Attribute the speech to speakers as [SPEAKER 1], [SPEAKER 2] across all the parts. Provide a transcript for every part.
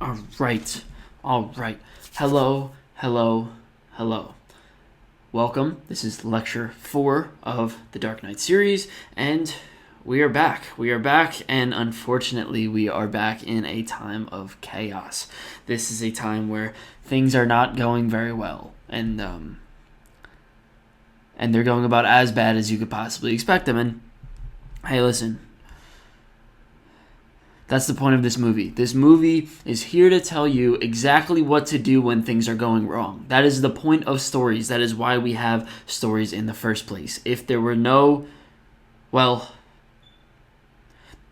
[SPEAKER 1] All right. All right. Hello, hello, hello. Welcome. This is lecture 4 of the Dark Knight series, and we are back. We are back, and unfortunately, we are back in a time of chaos. This is a time where things are not going very well, and they're going about as bad as you could possibly expect them. And hey, listen. That's the point of this movie. This movie is here to tell you exactly what to do when things are going wrong. That is the point of stories. That is why we have stories in the first place. If there were no... Well,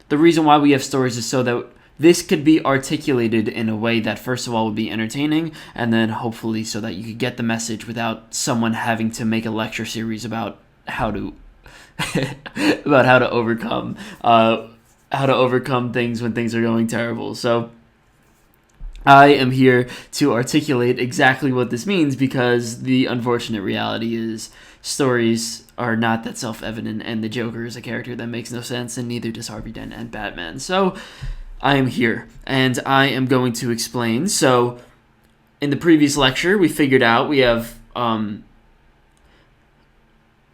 [SPEAKER 1] the reason why we have stories is so that this could be articulated in a way that, first of all, would be entertaining, and then hopefully so that you could get the message without someone having to make a lecture series about how to... about how to overcome... how to overcome things when things are going terrible. So I am here to articulate exactly what this means, because the unfortunate reality is stories are not that self-evident, and the Joker is a character that makes no sense, and neither does Harvey Dent and Batman. So I am here, and I am going to explain. So in the previous lecture, we figured out we have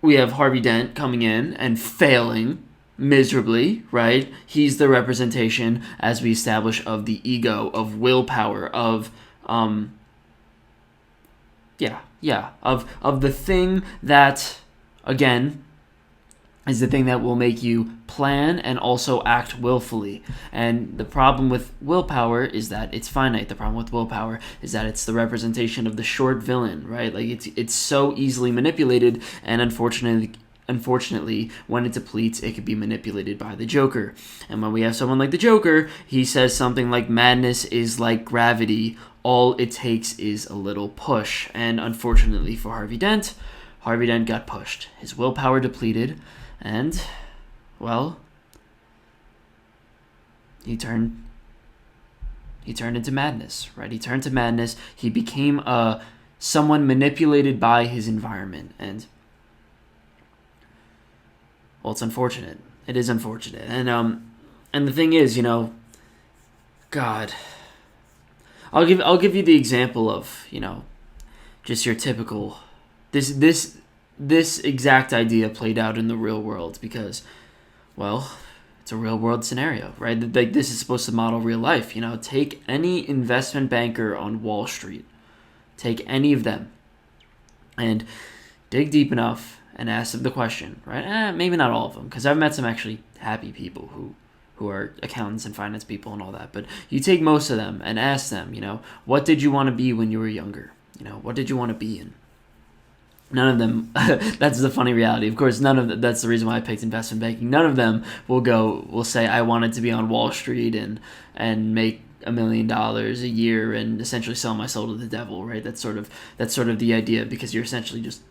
[SPEAKER 1] Harvey Dent coming in and failing miserably, right? He's the representation, as we establish, of the ego, of willpower, of of the thing that, again, is the thing that will make you plan and also act willfully. And the problem with willpower is that it's finite. The problem with willpower is that it's the representation of the short villain, right? Like it's so easily manipulated, and unfortunately, when it depletes, it can be manipulated by the Joker. And when we have someone like the Joker, he says something like, madness is like gravity. All it takes is a little push. And unfortunately for Harvey Dent got pushed. His willpower depleted, and, well, he turned into madness, right? He turned to madness. He became someone manipulated by his environment, and... well, it's unfortunate. It is unfortunate. And the thing is, God, I'll give you the example of, just your typical this exact idea played out in the real world, because, well, it's a real world scenario, right? Like, this is supposed to model real life. Take any investment banker on Wall Street, take any of them, and dig deep enough and ask them the question, right? Maybe not all of them, because I've met some actually happy people who are accountants and finance people and all that. But you take most of them and ask them, what did you want to be when you were younger? What did you want to be in? None of them, that's the funny reality. Of course, none of them, that's the reason why I picked investment banking. None of them will say, I wanted to be on Wall Street and make $1 million a year and essentially sell my soul to the devil, right? That's sort of the idea, because you're essentially just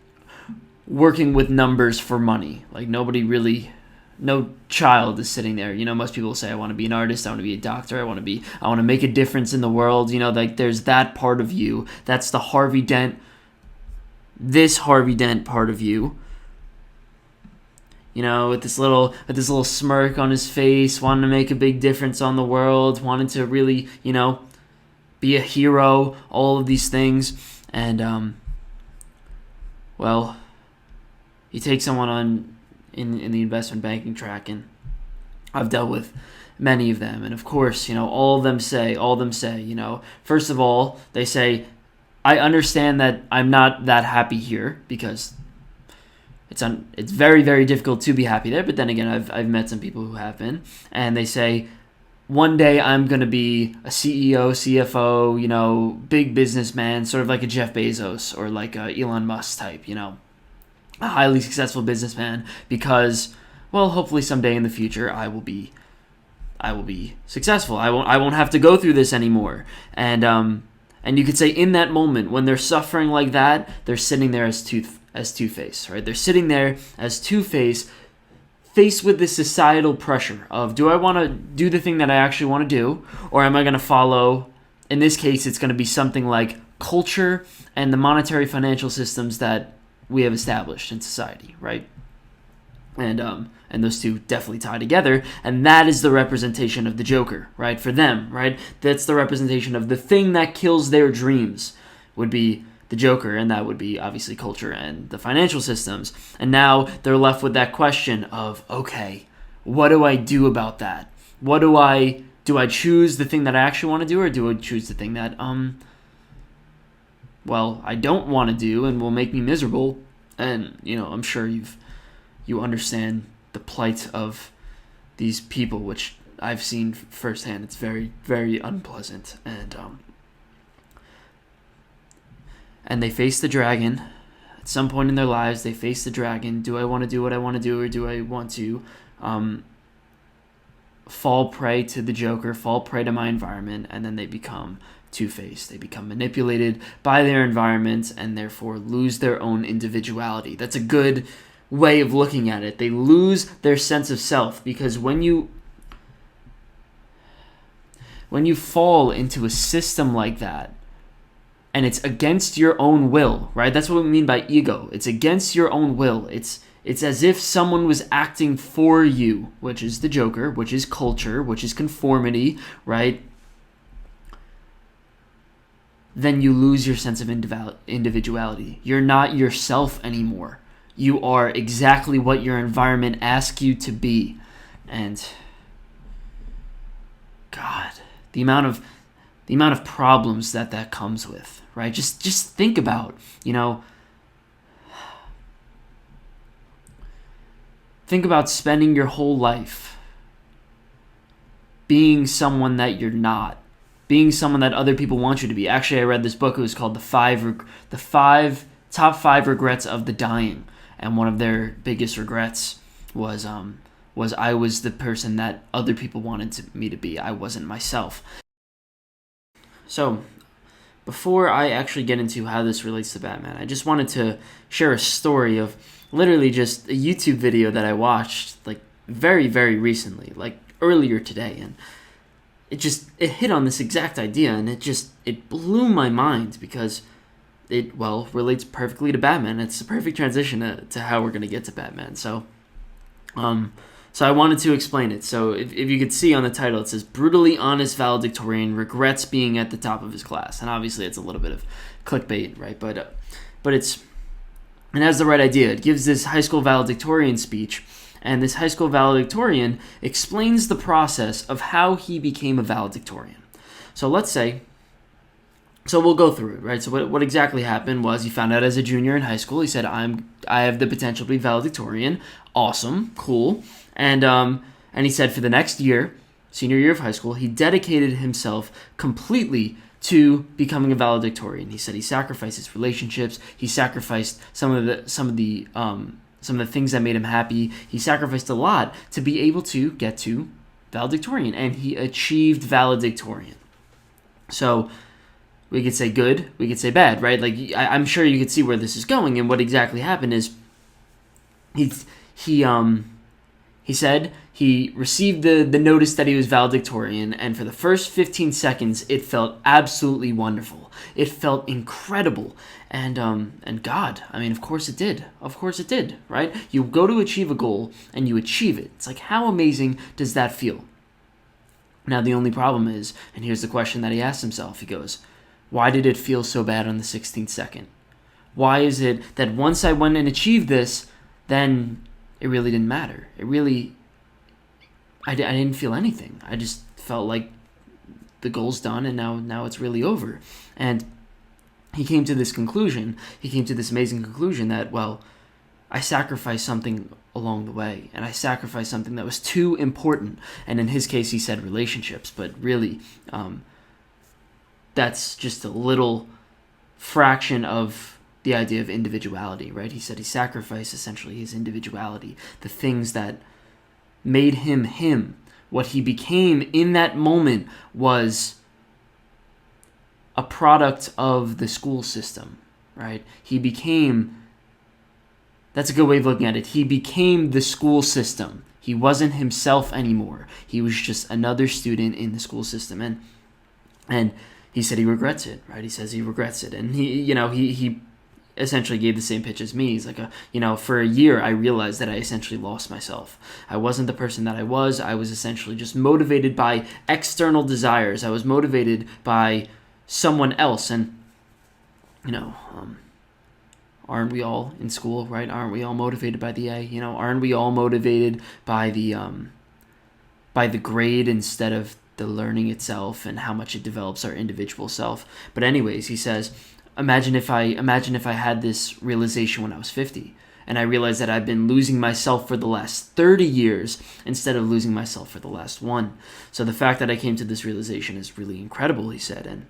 [SPEAKER 1] working with numbers for money. Like, no child is sitting there. Most people say, I want to be an artist, I want to be a doctor, I want to make a difference in the world. Like, there's that part of you. That's the Harvey Dent part of you. With this little smirk on his face, wanting to make a big difference on the world, wanting to really, be a hero, all of these things. And, well, you take someone on in the investment banking track, and I've dealt with many of them, and of course, all of them say, first of all, they say, I understand that I'm not that happy here, because it's very, very difficult to be happy there. But then again, I've met some people who have been, and they say, one day I'm going to be a CEO, CFO, big businessman, sort of like a Jeff Bezos or like a Elon Musk type, a highly successful businessman, because, well, hopefully someday in the future I will be successful. I won't have to go through this anymore. And you could say, in that moment when they're suffering like that, they're sitting there as Two-Face, right? They're sitting there as Two-Face, faced with this societal pressure of, do I want to do the thing that I actually want to do, or am I going to follow? In this case, it's going to be something like culture and the monetary financial systems that we have established in society, right? And those two definitely tie together, and that is the representation of the Joker, right? For them, right? That's the representation of the thing that kills their dreams, would be the Joker, and that would be obviously culture and the financial systems. And now they're left with that question of, okay, what do I do about that? What do I choose the thing that I actually want to do, or do I choose the thing that I don't want to do and will make me miserable? And I'm sure you understand the plight of these people, which I've seen firsthand. It's very, very unpleasant. And they face the dragon. At some point in their lives, they face the dragon. Do I want to do what I want to do, or do I want to fall prey to the Joker, fall prey to my environment? And then they become two-faced. They become manipulated by their environment and therefore lose their own individuality. That's a good way of looking at it. They lose their sense of self, because when you fall into a system like that, and it's against your own will, right? That's what we mean by ego. It's against your own will. It's as if someone was acting for you, which is the Joker, which is culture, which is conformity, right? Then you lose your sense of individuality. You're not yourself anymore. You are exactly what your environment asks you to be. And God, the amount of problems that comes with, right? Just think about, think about spending your whole life being someone that you're not, being someone that other people want you to be. Actually, I read this book. It was called the top five regrets of the dying. And one of their biggest regrets was I was the person that other people wanted me to be. I wasn't myself. So, before I actually get into how this relates to Batman, I just wanted to share a story of literally just a YouTube video that I watched like very, very recently, like earlier today, and it hit on this exact idea, and it blew my mind, because it relates perfectly to Batman. It's a perfect transition to how we're going to get to Batman. So I wanted to explain it. So if you could see on the title, it says brutally honest valedictorian regrets being at the top of his class, and obviously it's a little bit of clickbait, right? But it has the right idea. It gives this high school valedictorian speech, and this high school valedictorian explains the process of how he became a valedictorian. So let's say. So we'll go through it, right? So what exactly happened was he found out as a junior in high school. He said, I have the potential to be valedictorian. Awesome, cool. And he said for the next year, senior year of high school, he dedicated himself completely to becoming a valedictorian. He said he sacrificed his relationships. He sacrificed some of the things that made him happy. He sacrificed a lot to be able to get to valedictorian, and he achieved valedictorian. So we could say good, we could say bad, right? Like I'm sure you could see where this is going, and what exactly happened is he said he received the notice that he was valedictorian, and for the first 15 seconds, it felt absolutely wonderful. It felt incredible, and God, I mean, of course it did, right? You go to achieve a goal, and you achieve it. It's like, how amazing does that feel? Now, the only problem is, and here's the question that he asked himself, he goes, why did it feel so bad on the 16th second? Why is it that once I went and achieved this, then it really didn't matter? I didn't feel anything. I just felt like the goal's done, and now it's really over. And he came to this conclusion. He came to this amazing conclusion that, I sacrificed something along the way, and I sacrificed something that was too important. And in his case, he said relationships, but really, that's just a little fraction of the idea of individuality, right? He said he sacrificed essentially his individuality, the things that made him him. What he became in that moment was a product of the school system, right? That's a good way of looking at it. He became the school system. He wasn't himself anymore. He was just another student in the school system. And he said he regrets it, right? He says he regrets it. And he essentially gave the same pitch as me. He's like, for a year, I realized that I essentially lost myself. I wasn't the person that I was. I was essentially just motivated by external desires. I was motivated by someone else. And, aren't we all in school, right? Aren't we all motivated by the A? Aren't we all motivated by the grade instead of the learning itself and how much it develops our individual self? But anyways, he says, imagine if I had this realization when I was 50, and I realized that I've been losing myself for the last 30 years instead of losing myself for the last one. So the fact that I came to this realization is really incredible, he said. And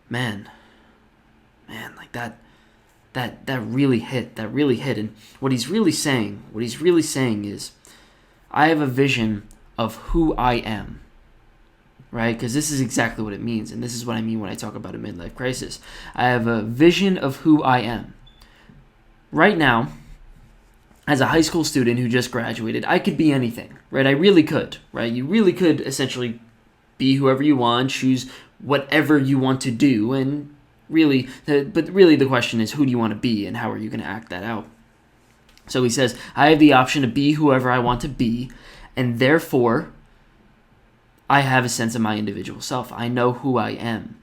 [SPEAKER 1] man, like that really hit. And what he's really saying is, I have a vision of who I am, right? Because this is exactly what it means, and this is what I mean when I talk about a midlife crisis. I have a vision of who I am. Right now, as a high school student who just graduated, I could be anything, right? I really could, right? You really could essentially be whoever you want, choose whatever you want to do, and really the question is, who do you want to be, and how are you going to act that out? So he says, I have the option to be whoever I want to be, and therefore, I have a sense of my individual self. I know who I am.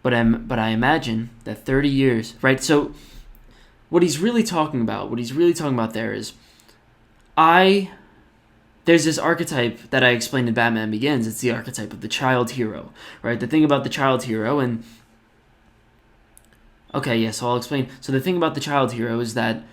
[SPEAKER 1] But I imagine that 30 years, right? So what he's really talking about there is, there's this archetype that I explained in Batman Begins. It's the archetype of the child hero, right? The thing about the child hero, and okay, yeah, so I'll explain. So the thing about the child hero is that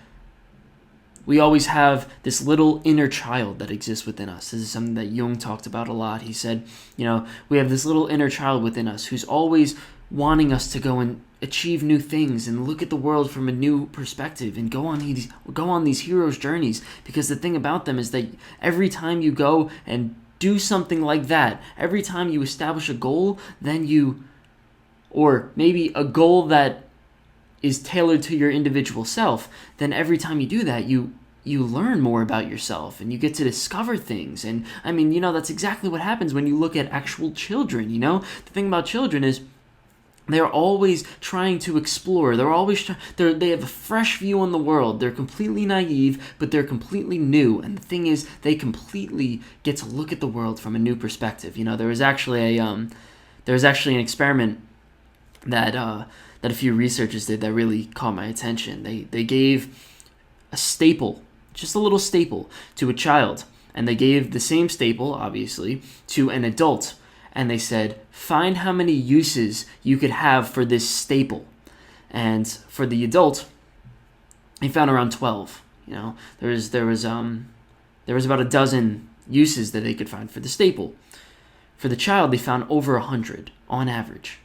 [SPEAKER 1] we always have this little inner child that exists within us. This is something that Jung talked about a lot. He said, we have this little inner child within us who's always wanting us to go and achieve new things and look at the world from a new perspective and go on these heroes' journeys. Because the thing about them is that every time you go and do something like that, every time you establish a goal, or maybe a goal that is tailored to your individual self, then every time you do that, you learn more about yourself and you get to discover things. And I mean, that's exactly what happens when you look at actual children. The thing about children is they're always trying to explore. They have a fresh view on the world. They're completely naive, but they're completely new. And the thing is, they completely get to look at the world from a new perspective. There was actually an experiment that a few researchers did that really caught my attention. They gave a staple, just a little staple, to a child, and they gave the same staple, obviously, to an adult, and they said, find how many uses you could have for this staple. And for the adult, they found around 12. There was about a dozen uses that they could find for the staple. For the child, they found over 100 on average.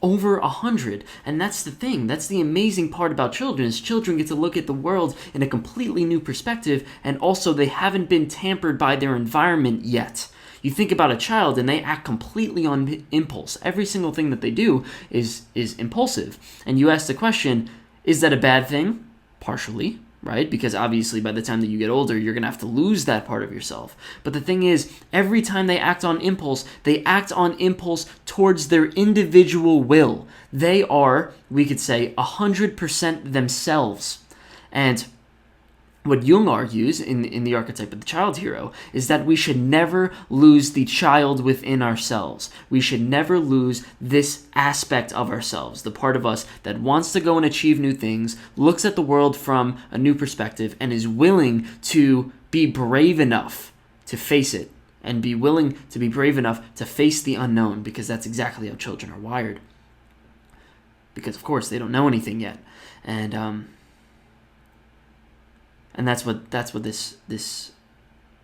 [SPEAKER 1] Over 100. And that's the thing. That's the amazing part about children, is children get to look at the world in a completely new perspective, and also they haven't been tampered by their environment yet. You think about a child and they act completely on impulse. Every single thing that they do is impulsive. And you ask the question, is that a bad thing? Partially, right? Because obviously by the time that you get older, you're going to have to lose that part of yourself. But the thing is, every time they act on impulse towards their individual will. They are, we could say, 100% themselves. And what Jung argues in the archetype of the child hero is that we should never lose the child within ourselves. We should never lose this aspect of ourselves, the part of us that wants to go and achieve new things, looks at the world from a new perspective, and is willing to be brave enough to face it, and be willing to be brave enough to face the unknown, because that's exactly how children are wired. Because, of course, they don't know anything yet. And that's what this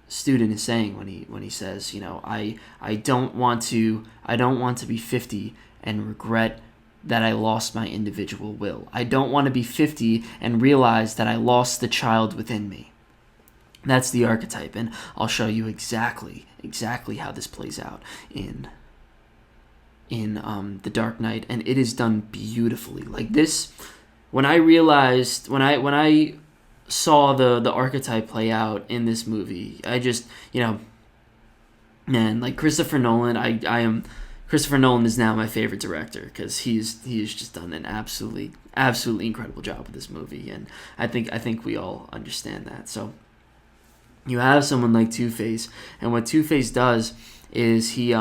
[SPEAKER 1] student is saying when he says, I don't want to be 50 and regret that I lost my individual will. I don't want to be 50 and realize that I lost the child within me. That's the archetype, and I'll show you exactly how this plays out in The Dark Knight, and it is done beautifully. Like this, when I saw the archetype play out in this movie, I just, man, like Christopher Nolan, I am, Christopher Nolan is now my favorite director because he's just done an absolutely incredible job with this movie, and I think we all understand that. So you have someone like Two-Face, and what Two-Face does is he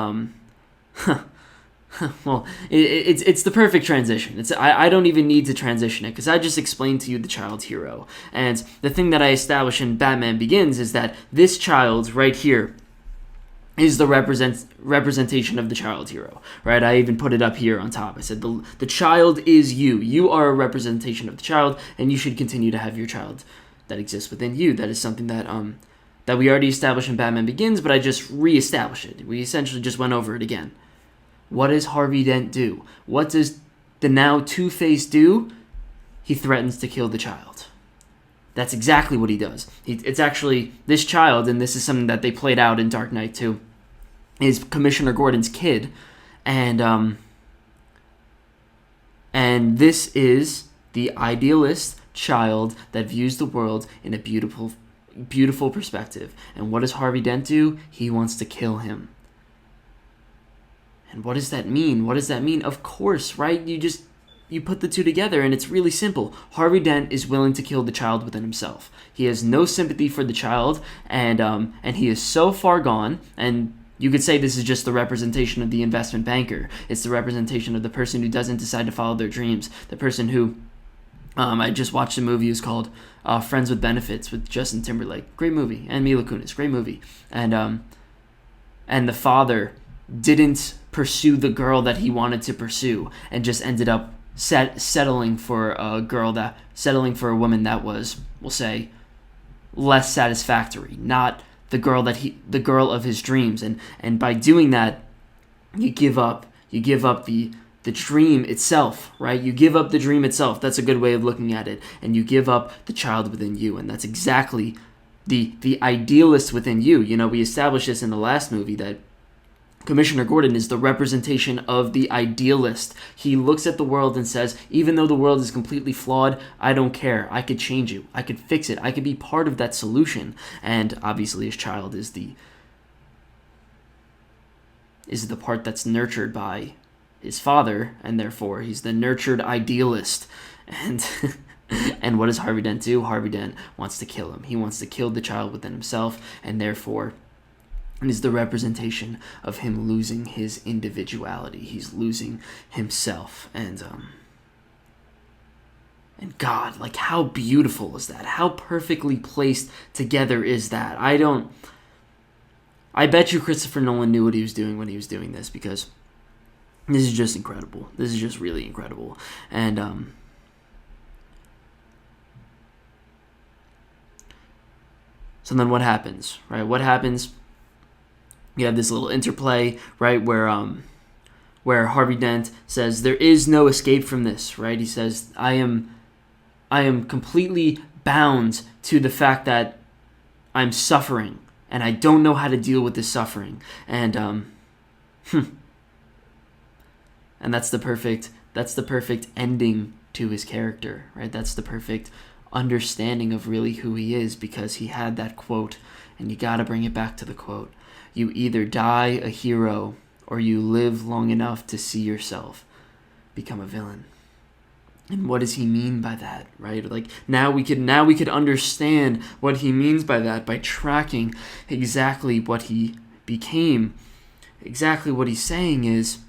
[SPEAKER 1] well, it's the perfect transition. I don't even need to transition it because I just explained to you the child hero. And the thing that I established in Batman Begins is that this child right here is the representation of the child hero, right? I even put it up here on top. I said the child is you. You are a representation of the child, and you should continue to have your child that exists within you. That is something that that we already established in Batman Begins, but I just re-established it. We essentially just went over it again. What does Harvey Dent do? What does the now Two-Face do? He threatens to kill the child. That's exactly what he does. It's actually this child, and this is something that they played out in Dark Knight too, is Commissioner Gordon's kid, and this is the idealist child that views the world in a beautiful perspective. And what does Harvey Dent do? He wants to kill him. And what does that mean? What does that mean? Of course, right? You put the two together, and it's really simple. Harvey Dent is willing to kill the child within himself. He has no sympathy for the child, and he is so far gone. And you could say this is just the representation of the investment banker. It's the representation of the person who doesn't decide to follow their dreams. The person who, I just watched a movie. It's called Friends with Benefits with Justin Timberlake. Great movie, and Mila Kunis. Great movie. And the father didn't pursue the girl that he wanted to pursue, and just ended up settling for a woman that was, we'll say, less satisfactory, not the girl of his dreams. And by doing that, you give up the dream itself, right? You give up the dream itself. That's a good way of looking at it. And you give up the child within you, and that's exactly the idealist within you. You know, we established this in the last movie that Commissioner Gordon is the representation of the idealist. He looks at the world and says, even though the world is completely flawed, I don't care. I could change it. I could fix it. I could be part of that solution. And obviously his child is the part that's nurtured by his father, and therefore he's the nurtured idealist. And and what does Harvey Dent do? Harvey Dent wants to kill him. He wants to kill the child within himself, and therefore it is the representation of him losing his individuality. He's losing himself. And God, like, how beautiful is that? How perfectly placed together is that? I bet you Christopher Nolan knew what he was doing when he was doing this, because this is just incredible. This is just really incredible. And so then what happens, right? What happens? You have this little interplay, right, where Harvey Dent says there is no escape from this, right? He says, I am completely bound to the fact that I'm suffering, and I don't know how to deal with this suffering. And and that's the perfect ending to his character, right? That's the perfect understanding of really who he is, because he had that quote, and you got to bring it back to the quote. You either die a hero, or you live long enough to see yourself become a villain. And what does he mean by that, right? Like, now we could understand what he means by that by tracking exactly what he became. Exactly what he's saying is,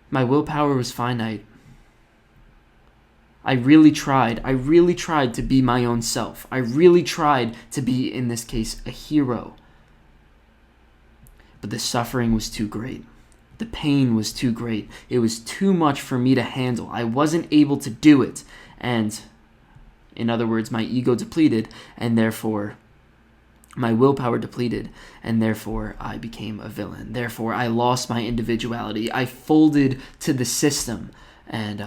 [SPEAKER 1] my willpower was finite. I really tried to be my own self. I really tried to be, in this case, a hero. But the suffering was too great. The pain was too great. It was too much for me to handle. I wasn't able to do it. And, in other words, my ego depleted, and therefore my willpower depleted, and therefore I became a villain. Therefore I lost my individuality. I folded to the system, and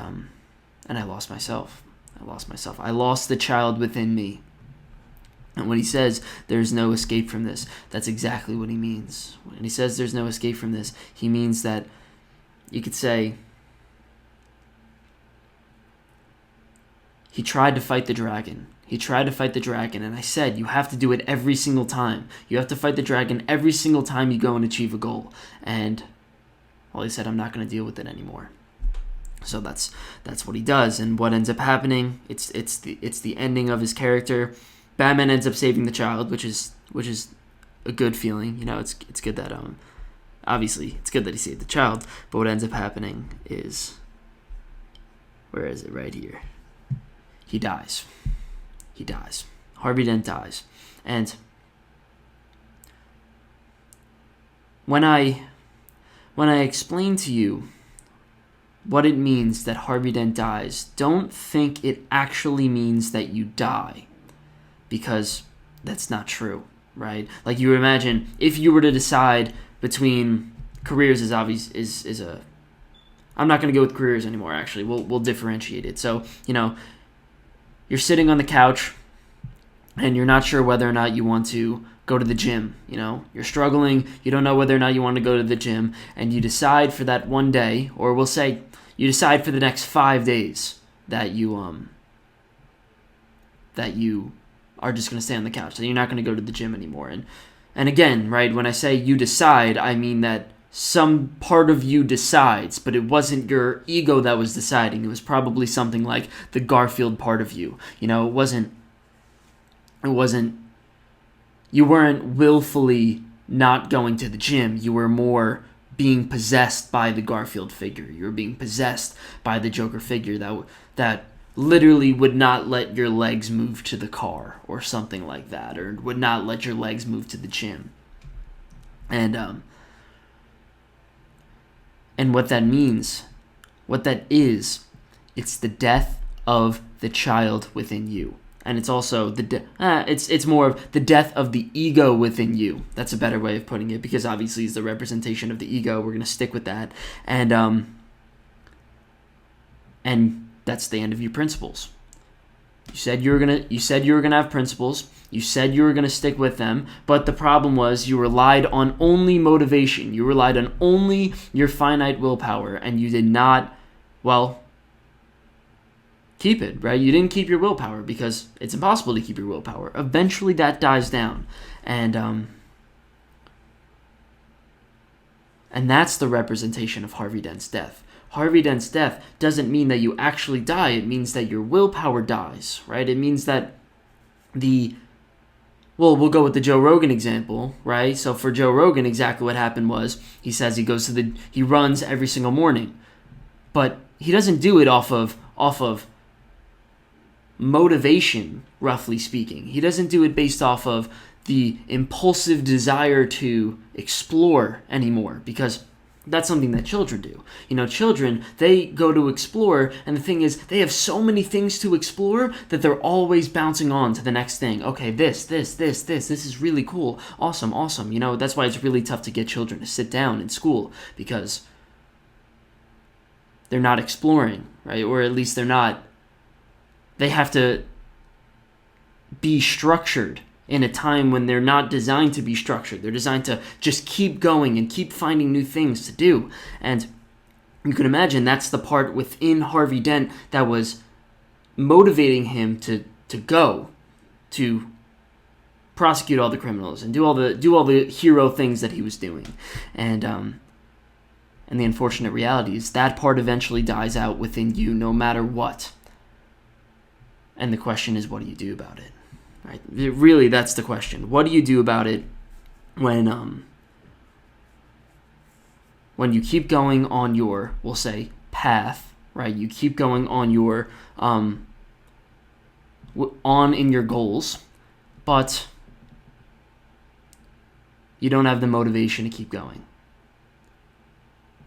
[SPEAKER 1] I lost myself. I lost the child within me. And when he says there's no escape from this, that's exactly what he means. When he says there's no escape from this, he means that you could say he tried to fight the dragon. He tried to fight the dragon, and I said, you have to do it every single time. You have to fight the dragon every single time you go and achieve a goal. And, well, he said, I'm not going to deal with it anymore. So that's what he does. And what ends up happening, it's the ending of his character. Batman ends up saving the child, which is a good feeling. It's good that obviously it's good that he saved the child. But what ends up happening is, where is it? Right here. He dies. Harvey Dent dies. And when I explain to you what it means that Harvey Dent dies, don't think it actually means that you die, because that's not true, right? Like, you imagine if you were to decide between careers is obvious is a. I'm not going to go with careers anymore. Actually, we'll differentiate it. So you're sitting on the couch, and you're not sure whether or not you want to go to the gym. You're struggling. You don't know whether or not you want to go to the gym, and you decide for that one day, or we'll say you decide for the next 5 days that you are just going to stay on the couch. So you're not going to go to the gym anymore. And again, right, when I say you decide, I mean that some part of you decides, but it wasn't your ego that was deciding. It was probably something like the Garfield part of you. It wasn't, you weren't willfully not going to the gym. You were more being possessed by the Garfield figure. You were being possessed by the Joker figure that literally would not let your legs move to the car or something like that, or would not let your legs move to the gym. And what that means, what that is, it's the death of the child within you. And it's also it's more of the death of the ego within you. That's a better way of putting it, because obviously it's the representation of the ego. We're going to stick with that. And that's the end of your principles. You said you were gonna have principles. You said you were gonna stick with them, but the problem was you relied on only motivation. You relied on only your finite willpower, and you did not, keep it, right? You didn't keep your willpower, because it's impossible to keep your willpower. Eventually that dies down. And that's the representation of Harvey Dent's death. Harvey Dent's death doesn't mean that you actually die. It means that your willpower dies, right? It means that we'll go with the Joe Rogan example, right? So for Joe Rogan, exactly what happened was he says he runs every single morning, but he doesn't do it off of motivation, roughly speaking. He doesn't do it based off of the impulsive desire to explore anymore, because that's something that children do. Children, they go to explore, and the thing is, they have so many things to explore that they're always bouncing on to the next thing. Okay, this is really cool. Awesome. That's why it's really tough to get children to sit down in school, because they're not exploring, right? Or at least they have to be structured in a time when they're not designed to be structured. They're designed to just keep going and keep finding new things to do. And you can imagine that's the part within Harvey Dent that was motivating him to go to prosecute all the criminals and do all the hero things that he was doing. And the unfortunate reality is that part eventually dies out within you no matter what. And the question is, what do you do about it? Right? Really, that's the question. What do you do about it when you keep going on your, we'll say, path, right? You keep going on your in your goals, but you don't have the motivation to keep going.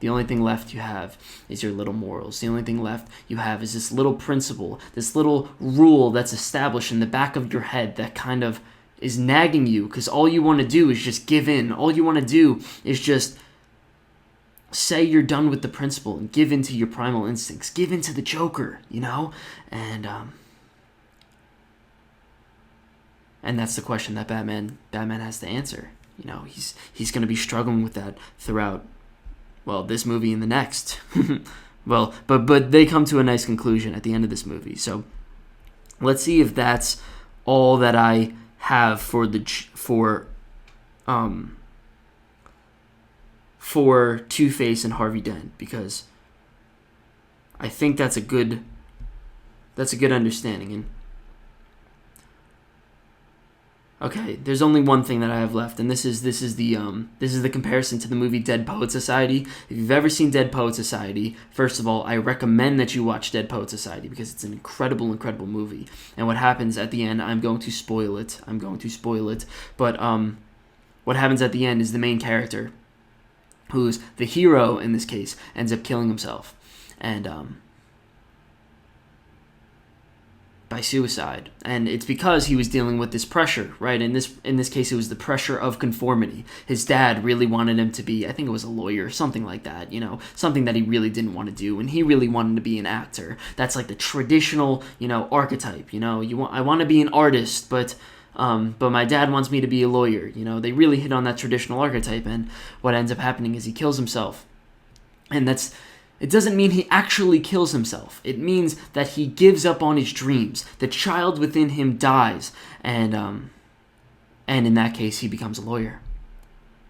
[SPEAKER 1] The only thing left you have is your little morals. The only thing left you have is this little principle, this little rule that's established in the back of your head that kind of is nagging you, because all you want to do is just give in. All you want to do is just say you're done with the principle and give in to your primal instincts. Give in to the Joker, And that's the question that Batman has to answer. He's going to be struggling with that throughout, this movie and the next. But they come to a nice conclusion at the end of this movie. So Let's see if that's all that I have for Two-Face and Harvey Dent, because I think that's a good understanding. And okay, there's only one thing that I have left, and this is the comparison to the movie Dead Poet Society. If you've ever seen Dead Poet Society, first of all, I recommend that you watch Dead Poet Society, because it's an incredible movie. And what happens at the end, I'm going to spoil it. But what happens at the end is the main character, who's the hero in this case, ends up killing himself, and by suicide. And it's because he was dealing with this pressure, right? In this case, it was the pressure of conformity. His dad really wanted him to be, I think it was a lawyer, something like that, something that he really didn't want to do, and he really wanted to be an actor. That's like the traditional, archetype. I want to be an artist, but my dad wants me to be a lawyer. They really hit on that traditional archetype, and what ends up happening is he kills himself. And it doesn't mean he actually kills himself. It means that he gives up on his dreams. The child within him dies, and in that case, he becomes a lawyer,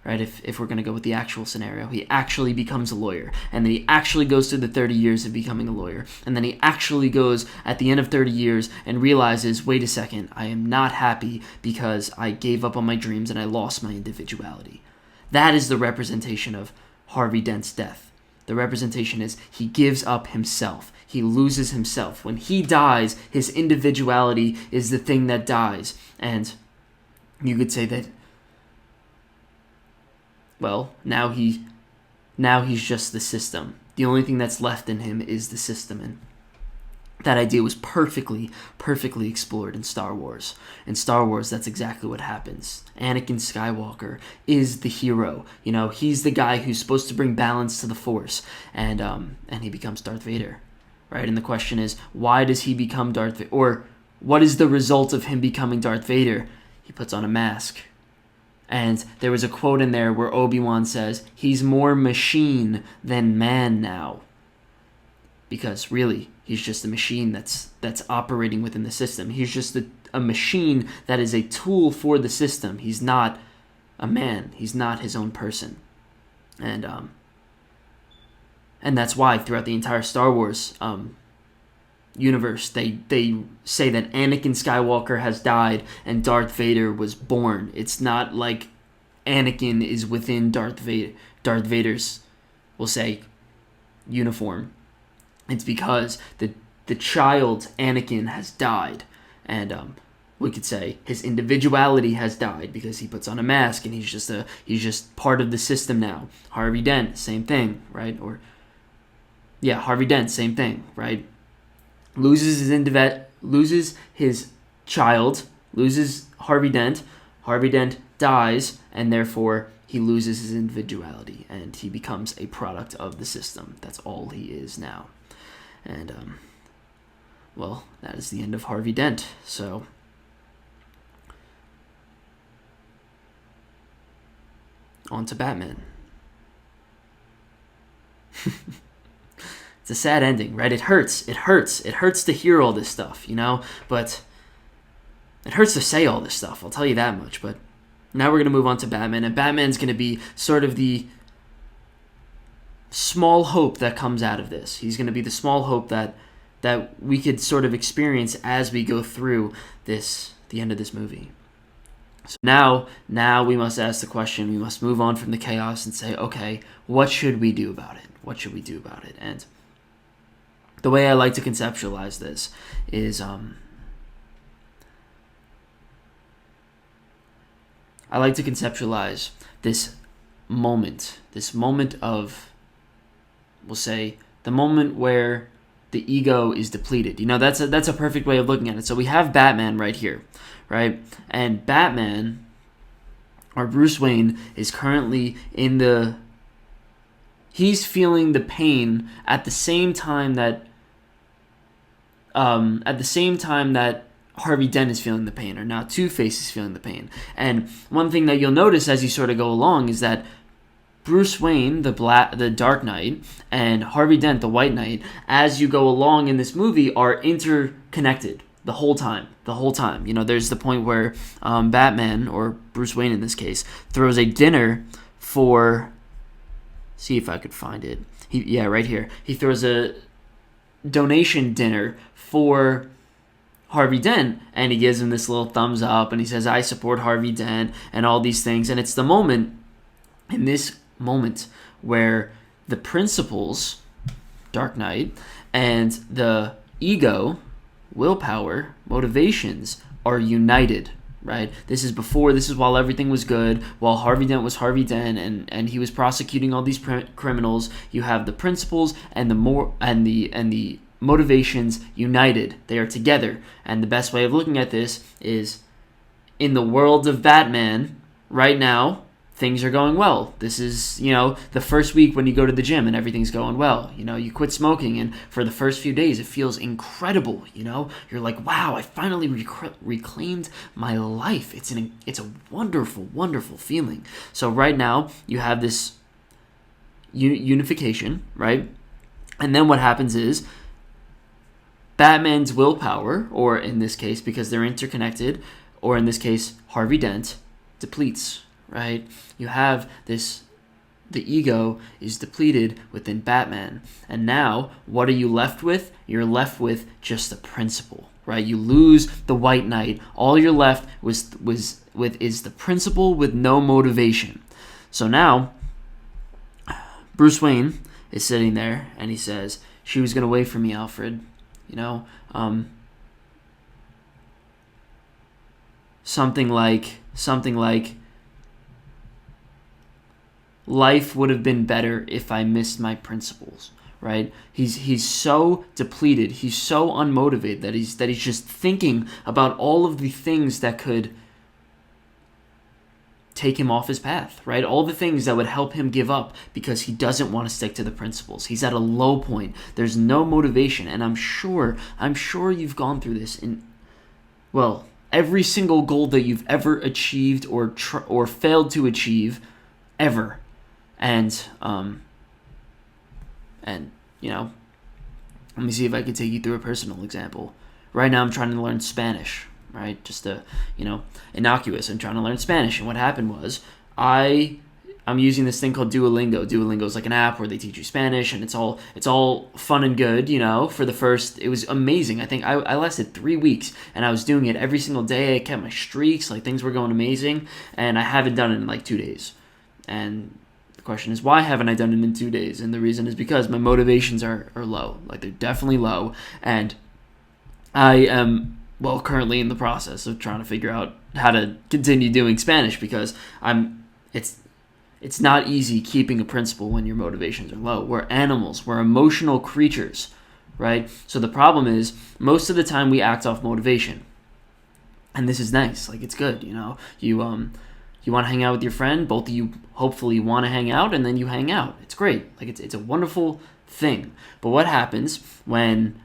[SPEAKER 1] right? If we're going to go with the actual scenario, he actually becomes a lawyer, and then he actually goes through the 30 years of becoming a lawyer, and then he actually goes at the end of 30 years and realizes, wait a second, I am not happy because I gave up on my dreams and I lost my individuality. That is the representation of Harvey Dent's death. The representation is he gives up himself. He loses himself. When he dies, his individuality is the thing that dies. And you could say that, well, now he's just the system. The only thing that's left in him is the system. And that idea was perfectly explored in Star Wars. In Star Wars, that's exactly what happens. Anakin Skywalker is the hero. He's the guy who's supposed to bring balance to the Force, and he becomes Darth Vader, right? And the question is, why does he become Darth Vader? Or what is the result of him becoming Darth Vader? He puts on a mask. And there was a quote in there where Obi-Wan says, he's more machine than man now. Because really, he's just a machine that's operating within the system. He's just a machine that is a tool for the system. He's not a man. He's not his own person. And that's why throughout the entire Star Wars universe, they say that Anakin Skywalker has died and Darth Vader was born. It's not like Anakin is within Darth Vader's, we'll say, uniform. It's because the child Anakin has died, and we could say his individuality has died because he puts on a mask and he's just part of the system now. Harvey Dent, same thing, right? Harvey Dent, same thing, right? Loses his child, loses Harvey Dent. Harvey Dent dies, and therefore he loses his individuality and he becomes a product of the system. That's all he is now. And, that is the end of Harvey Dent. So, on to Batman. It's a sad ending, right? It hurts to hear all this stuff, but it hurts to say all this stuff, I'll tell you that much. But now we're going to move on to Batman, and Batman's going to be sort of the small hope that comes out of this. He's going to be the small hope that we could sort of experience as we go through the end of this movie. So now we must ask the question, we must move on from the chaos and say, okay, what should we do about it? And the way I like to conceptualize this is I like to conceptualize this moment of, we'll say, the moment where the ego is depleted. That's a perfect way of looking at it. So we have Batman right here, right? And Batman, or Bruce Wayne, is currently he's feeling the pain at the same time that Harvey Dent is feeling the pain, or now Two-Face is feeling the pain. And one thing that you'll notice as you sort of go along is that Bruce Wayne, the Dark Knight, and Harvey Dent, the White Knight, as you go along in this movie, are interconnected. the whole time. There's the point where Batman, or Bruce Wayne in this case, throws a dinner for, see if I could find it. Right here. He throws a donation dinner for Harvey Dent, and he gives him this little thumbs up, and he says, I support Harvey Dent, and all these things. And it's the moment, in this moment, where the principles, Dark Knight, and the ego, willpower, motivations, are united, right? This is while everything was good, while Harvey Dent was Harvey Dent, and he was prosecuting all these criminals. You have the principles and the motivations united. They are together. And the best way of looking at this is, in the world of Batman right now, things are going well. This is, the first week when you go to the gym and everything's going well. You quit smoking, and for the first few days it feels incredible. You're like, wow, I finally reclaimed my life. It's a wonderful, wonderful feeling. So right now you have this unification, right? And then what happens is Batman's willpower, or in this case, because they're interconnected, or in this case, Harvey Dent, depletes, right? You have this, the ego is depleted within Batman. And now, what are you left with? You're left with just the principle, right? You lose the White Knight. All you're left with is the principle with no motivation. So now, Bruce Wayne is sitting there, and he says, she was going to wait for me, Alfred. Something like life would have been better if I missed my principles, right? He's so depleted, he's so unmotivated that he's just thinking about all of the things that could take him off his path, right? All the things that would help him give up, because he doesn't want to stick to the principles. He's at a low point. There's no motivation, and I'm sure you've gone through this in, well, every single goal that you've ever achieved or failed to achieve ever. And let me see if I can take you through a personal example. Right now I'm trying to learn Spanish, right? Just innocuous. I'm trying to learn Spanish, and what happened was I'm using this thing called Duolingo. Duolingo is like an app where they teach you Spanish, and it's all fun and good, for the first, it was amazing. I think I lasted 3 weeks, and I was doing it every single day. I kept my streaks, like things were going amazing, and I haven't done it in like 2 days. And the question is, why haven't I done it in 2 days? And the reason is because my motivations are low. Like, they're definitely low, and I am, well, currently in the process of trying to figure out how to continue doing Spanish, because it's not easy keeping a principle when your motivations are low. We're animals. We're emotional creatures, right? So the problem is, most of the time we act off motivation. And this is nice. Like, it's good, You want to hang out with your friend, both of you hopefully want to hang out, and then you hang out. It's great. Like, it's a wonderful thing. But what happens when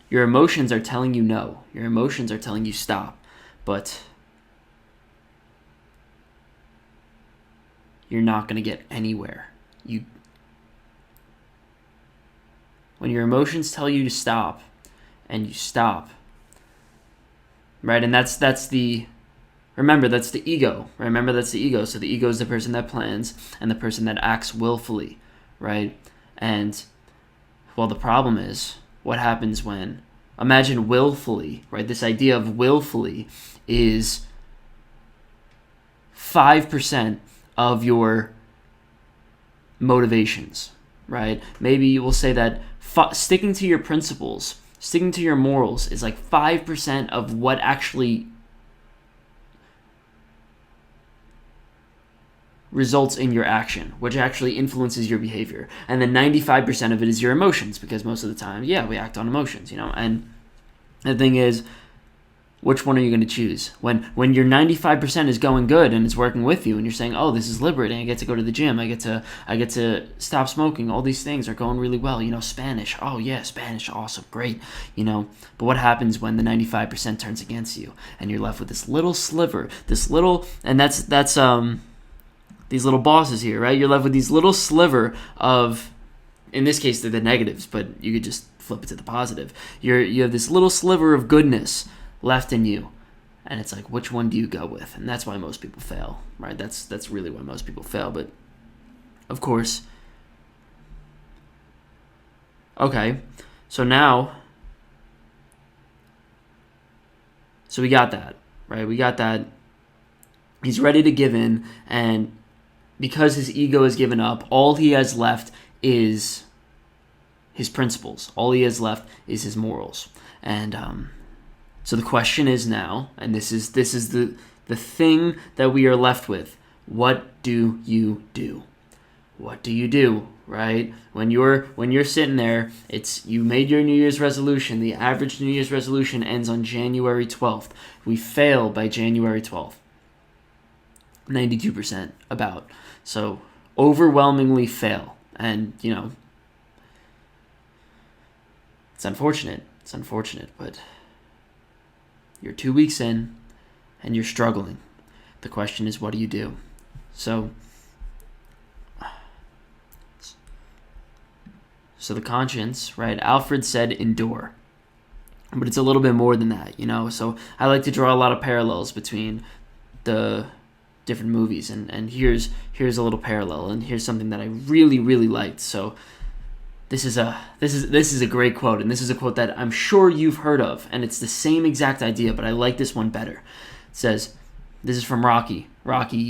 [SPEAKER 1] your emotions are telling you no? Your emotions are telling you stop. But you're not going to get anywhere. When your emotions tell you to stop, and you stop, right? And that's the ego. Remember, that's the ego. So the ego is the person that plans and the person that acts willfully, right? And, well, the problem is, what happens when, imagine willfully, right? This idea of willfully is 5% of your motivations, right? Maybe you will say that sticking to your principles, sticking to your morals is like 5% of what actually results in your action, which actually influences your behavior. And then 95% of it is your emotions, because most of the time, we act on emotions, And the thing is, which one are you going to choose? When your 95% is going good and it's working with you, and you're saying, oh, this is liberating, I get to go to the gym, I get to stop smoking, all these things are going really well, Spanish, oh yeah, Spanish, awesome, great, But what happens when the 95% turns against you, and you're left with this little sliver, and that's these little bosses here, right? You're left with these little sliver of in this case they're the negatives, but you could just flip it to the positive. You have this little sliver of goodness left in you, and it's like, which one do you go with? And that's why most people fail, right? That's really why most people fail. But of course, okay, so we got that, right? We got that. He's ready to give in, and because his ego has given up, all he has left is his principles. All he has left is his morals. And so the question is now, and this is the thing that we are left with. What do you do? What do you do, right? When you're sitting there, you made your New Year's resolution. The average New Year's resolution ends on January 12th. We fail by January 12th. 92% about. So overwhelmingly fail. And, it's unfortunate. It's unfortunate, but you're 2 weeks in and you're struggling. The question is, what do you do? So the conscience, right? Alfred said endure. But it's a little bit more than that, So I like to draw a lot of parallels between the different movies, and here's a little parallel, and here's something that I really, really liked. So this is a great quote, and this is a quote that I'm sure you've heard of, and it's the same exact idea, but I like this one better. It says, this is from Rocky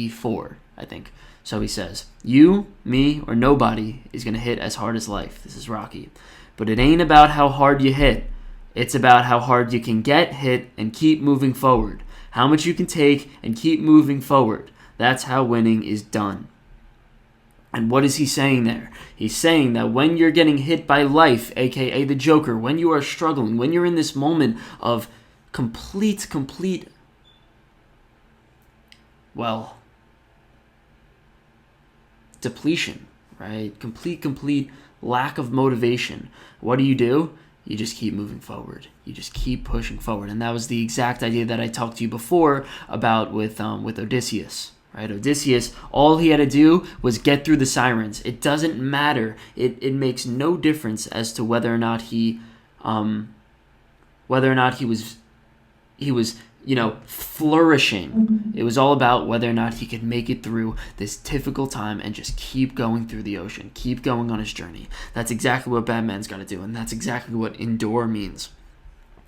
[SPEAKER 1] 4, I think. So he says, you, me, or nobody is going to hit as hard as life. This is Rocky. But it ain't about how hard you hit. It's about how hard you can get hit and keep moving forward. How much you can take and keep moving forward. That's how winning is done. And what is he saying there? He's saying that when you're getting hit by life, aka the Joker, when you are struggling, when you're in this moment of complete, depletion, right? Complete lack of motivation. What do? You just keep moving forward. You just keep pushing forward. And that was the exact idea that I talked to you before about with Odysseus, right? Odysseus, all he had to do was get through the sirens. It doesn't matter. It makes no difference as to whether or not he was flourishing. It was all about whether or not he could make it through this difficult time and just keep going through the ocean, keep going on his journey. That's exactly what Batman's got to do, and that's exactly what endure means.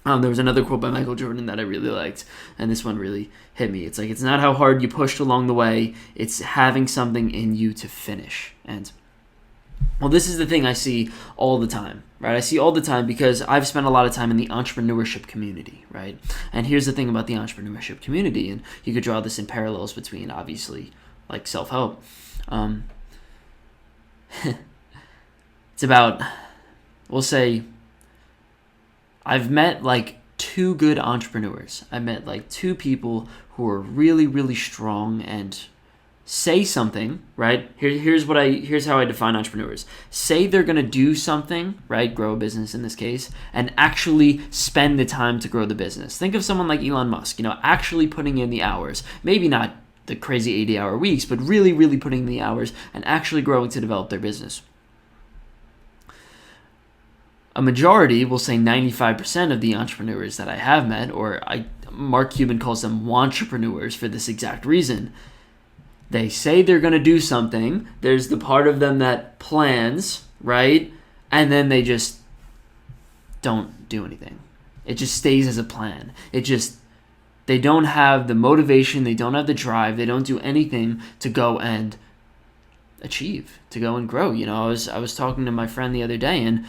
[SPEAKER 1] There was another quote by Michael Jordan that I really liked, and this one really hit me. It's like, it's not how hard you pushed along the way, it's having something in you to finish. And well, this is the thing I see all the time, right? I see all the time because I've spent a lot of time in the entrepreneurship community, right? And here's the thing about the entrepreneurship community, and you could draw this in parallels between, obviously, like self-help. It's about, we'll say, I've met like 2 good entrepreneurs. I met like 2 people who are really, really strong and say something, right? Here's how I define entrepreneurs. Say they're going to do something, right? Grow a business in this case, and actually spend the time to grow the business. Think of someone like Elon Musk, actually putting in the hours. Maybe not the crazy 80-hour weeks, but really, really putting in the hours and actually growing to develop their business. A majority, we'll say 95% of the entrepreneurs that I have met, Mark Cuban calls them wantrepreneurs for this exact reason. They say they're going to do something. There's the part of them that plans, right? And then they just don't do anything. It just stays as a plan. They don't have the motivation. They don't have the drive. They don't do anything to go and achieve, to go and grow. I was talking to my friend the other day, and,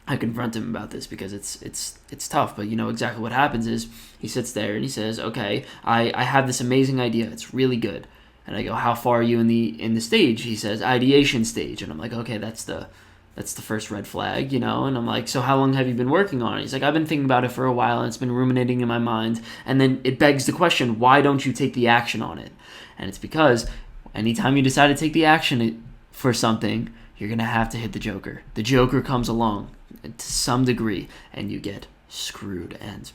[SPEAKER 1] I confront him about this because it's tough, but exactly what happens is he sits there and he says, okay, I have this amazing idea. It's really good. And I go, how far are you in the stage? He says, ideation stage. And I'm like, okay, that's the first red flag, And I'm like, so how long have you been working on it? He's like, I've been thinking about it for a while, and it's been ruminating in my mind. And then it begs the question, why don't you take the action on it? And it's because anytime you decide to take the action for something, you're going to have to hit the Joker. The Joker comes along to some degree, and you get screwed. And,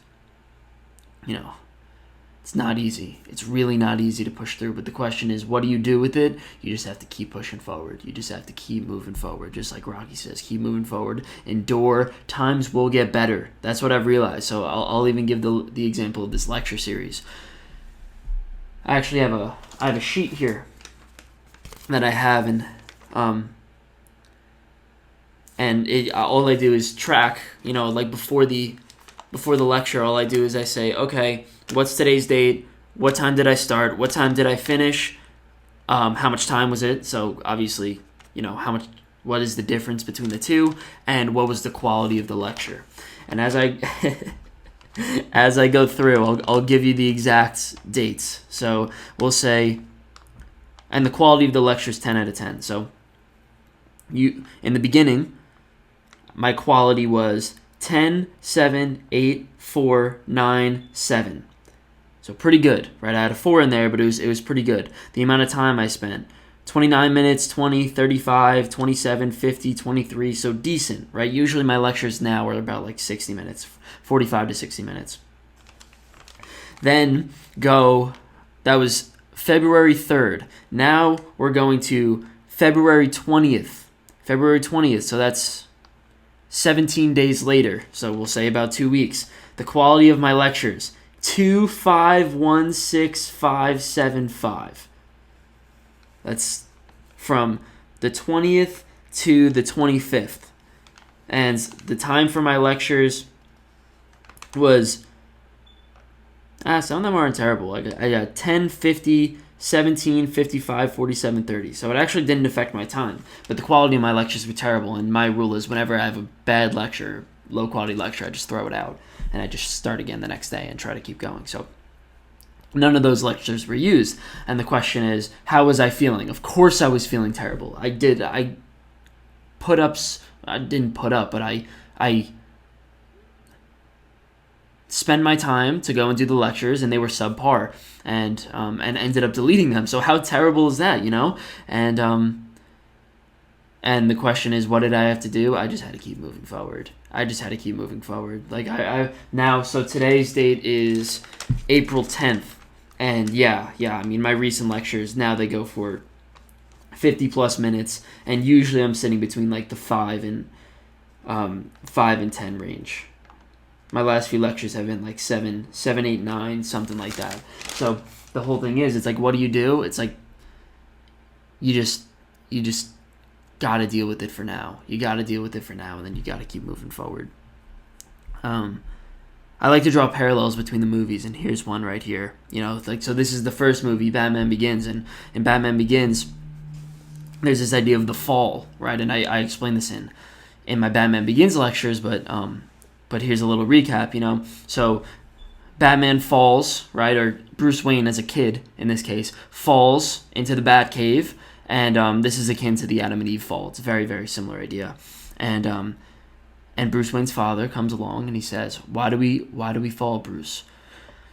[SPEAKER 1] It's not easy. It's really not easy to push through. But the question is, what do you do with it? You just have to keep pushing forward. You just have to keep moving forward. Just like Rocky says, keep moving forward. Endure. Times will get better. That's what I've realized. So I'll even give the example of this lecture series. I actually have a sheet here that I have, and all I do is track. Like before the lecture, all I do is I say, okay, what's today's date? What time did I start? What time did I finish? How much time was it? So obviously, what is the difference between the two, and what was the quality of the lecture? And as I as I go through, I'll give you the exact dates. So we'll say, and the quality of the lecture is 10 out of 10. So in the beginning, my quality was 10, 7, 8, 4, 9, 7. So pretty good, right? I had a 4 in there, but it was pretty good. The amount of time I spent, 29 minutes, 20, 35, 27, 50, 23, so decent, right? Usually my lectures now are about like 60 minutes, 45 to 60 minutes. Then that was February 3rd. Now we're going to February 20th. February 20th, so that's 17 days later. So we'll say about 2 weeks. The quality of my lectures, 2516575. That's from the 20th to the 25th. And the time for my lectures was, some of them aren't terrible. I got 10, 50, 17, 55, 47, 30. So it actually didn't affect my time. But the quality of my lectures were terrible. And my rule is whenever I have a bad lecture, low quality lecture, I just throw it out. And I just start again the next day and try to keep going. So none of those lectures were used. And the question is, how was I feeling? Of course I was feeling terrible. I didn't put up, but I spend my time to go and do the lectures, and they were subpar, and ended up deleting them. So how terrible is that, And the question is, what did I have to do? I just had to keep moving forward. Like so today's date is April 10th, and I mean my recent lectures now they go for 50 plus minutes, and usually I'm sitting between like the 5 and 10 range. My last few lectures have been like 7, 8, 9, something like that. So the whole thing is, it's like, what do? It's like, you just got to deal with it for now. And then you got to keep moving forward. I like to draw parallels between the movies, and here's one right here. So this is the first movie, Batman Begins, and in Batman Begins, there's this idea of the fall, right? And I explained this in my Batman Begins lectures, but here's a little recap, So Batman falls, right, or Bruce Wayne as a kid, in this case, falls into the Batcave, and this is akin to the Adam and Eve fall. It's a very, very similar idea. And Bruce Wayne's father comes along and he says, why do we fall, Bruce?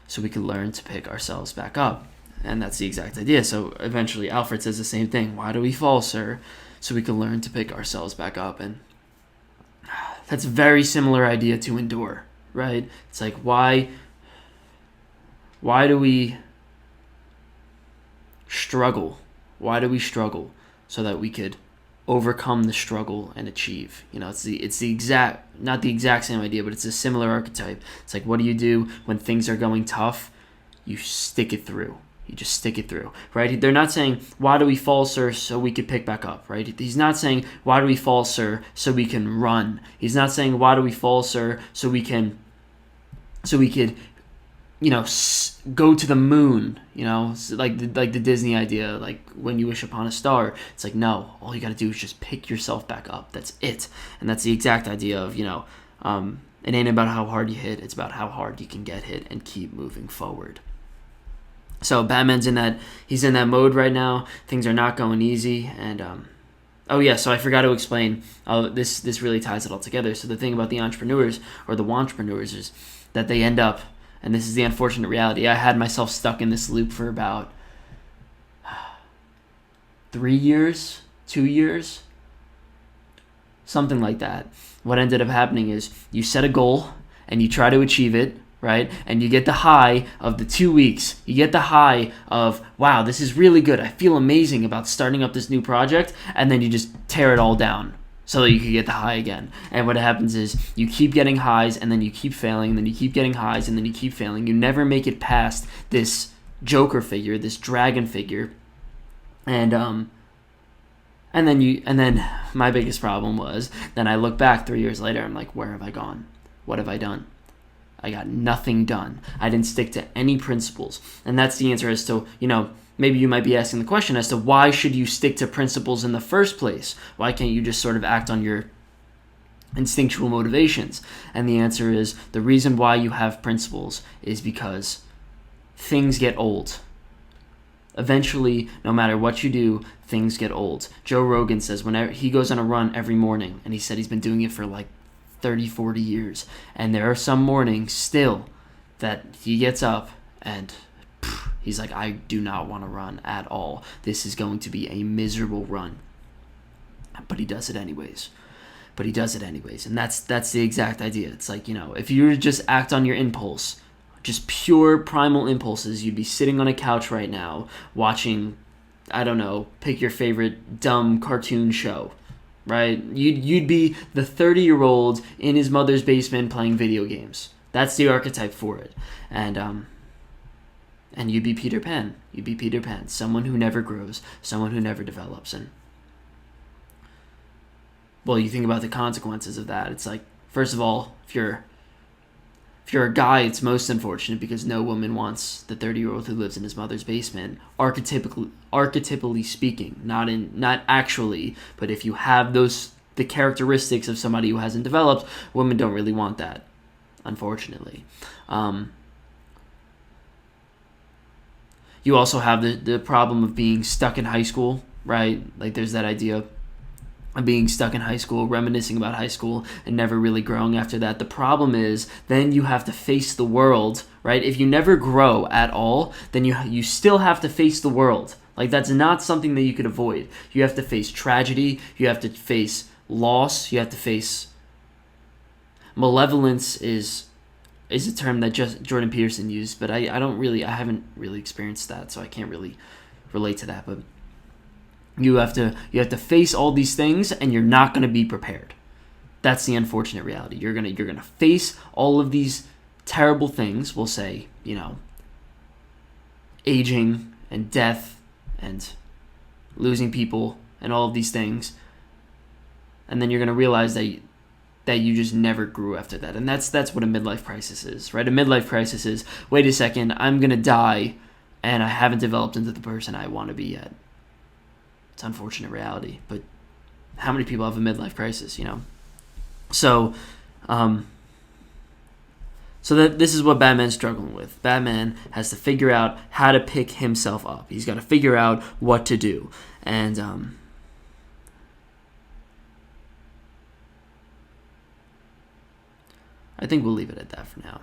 [SPEAKER 1] So we can learn to pick ourselves back up. And that's the exact idea. So eventually Alfred says the same thing. Why do we fall, sir? So we can learn to pick ourselves back up. And that's a very similar idea to endure, right? It's like, why do we struggle? Why do we struggle? So that we could overcome the struggle and achieve. It's the exact, not the exact same idea, but it's a similar archetype. It's like, what do you do when things are going tough? You stick it through. You just stick it through, right? They're not saying, why do we fall, sir, so we could pick back up, right? He's not saying, why do we fall, sir, so we can run. He's not saying, why do we fall, sir, so we could, go to the moon, like the Disney idea, like when you wish upon a star. It's like, no, all you got to do is just pick yourself back up. That's it. And that's the exact idea of, it ain't about how hard you hit. It's about how hard you can get hit and keep moving forward. So Batman's in that mode right now. Things are not going easy, and so I forgot to explain. This really ties it all together. So the thing about the entrepreneurs or the wantrepreneurs is that they end up, and this is the unfortunate reality. I had myself stuck in this loop for about 3 years, 2 years, something like that. What ended up happening is you set a goal and you try to achieve it, right? And you get the high of the 2 weeks. You get the high of, wow, this is really good. I feel amazing about starting up this new project. And then you just tear it all down so that you can get the high again. And what happens is you keep getting highs, and then you keep failing, and then you keep getting highs, and then you keep failing. You never make it past this Joker figure, this dragon figure. And then my biggest problem was, then I look back 3 years later, I'm like, where have I gone? What have I done? I got nothing done. I didn't stick to any principles. And that's the answer as to, maybe you might be asking the question as to why should you stick to principles in the first place? Why can't you just sort of act on your instinctual motivations? And the answer is, the reason why you have principles is because things get old. Eventually, no matter what you do, things get old. Joe Rogan says whenever he goes on a run every morning, and he said he's been doing it for like 30, 40 years. And there are some mornings still that he gets up and he's like, I do not want to run at all. This is going to be a miserable run. But he does it anyways. And that's the exact idea. It's like, if you were to just act on your impulse, just pure primal impulses, you'd be sitting on a couch right now watching, I don't know, pick your favorite dumb cartoon show, right? You'd be the 30-year-old in his mother's basement playing video games. That's the archetype for it. And you'd be Peter Pan. Someone who never grows, someone who never develops. And well, you think about the consequences of that. It's like, first of all, if you're a guy, it's most unfortunate because no woman wants the 30-year-old who lives in his mother's basement. Archetypally speaking, not actually, but if you have the characteristics of somebody who hasn't developed, women don't really want that, unfortunately. You also have the problem of being stuck in high school, right? Like there's that idea of being stuck in high school, reminiscing about high school, and never really growing after that. The problem is then you have to face the world, right? If you never grow at all, then you still have to face the world. Like that's not something that you could avoid. You have to face tragedy. You have to face loss. You have to face malevolence is a term that just Jordan Peterson used, but I haven't really experienced that, so I can't really relate to that. But you have to face all these things, and you're not going to be prepared. That's the unfortunate reality. You're gonna face all of these terrible things. We'll say, aging and death and losing people and all of these things, and then you're gonna realize that you just never grew after that. And that's what a midlife crisis is, right? A midlife crisis is, wait a second, I'm gonna die, and I haven't developed into the person I want to be yet. It's an unfortunate reality, but how many people have a midlife crisis, So, that this is what Batman's struggling with. Batman has to figure out how to pick himself up. He's got to figure out what to do. And, I think we'll leave it at that for now.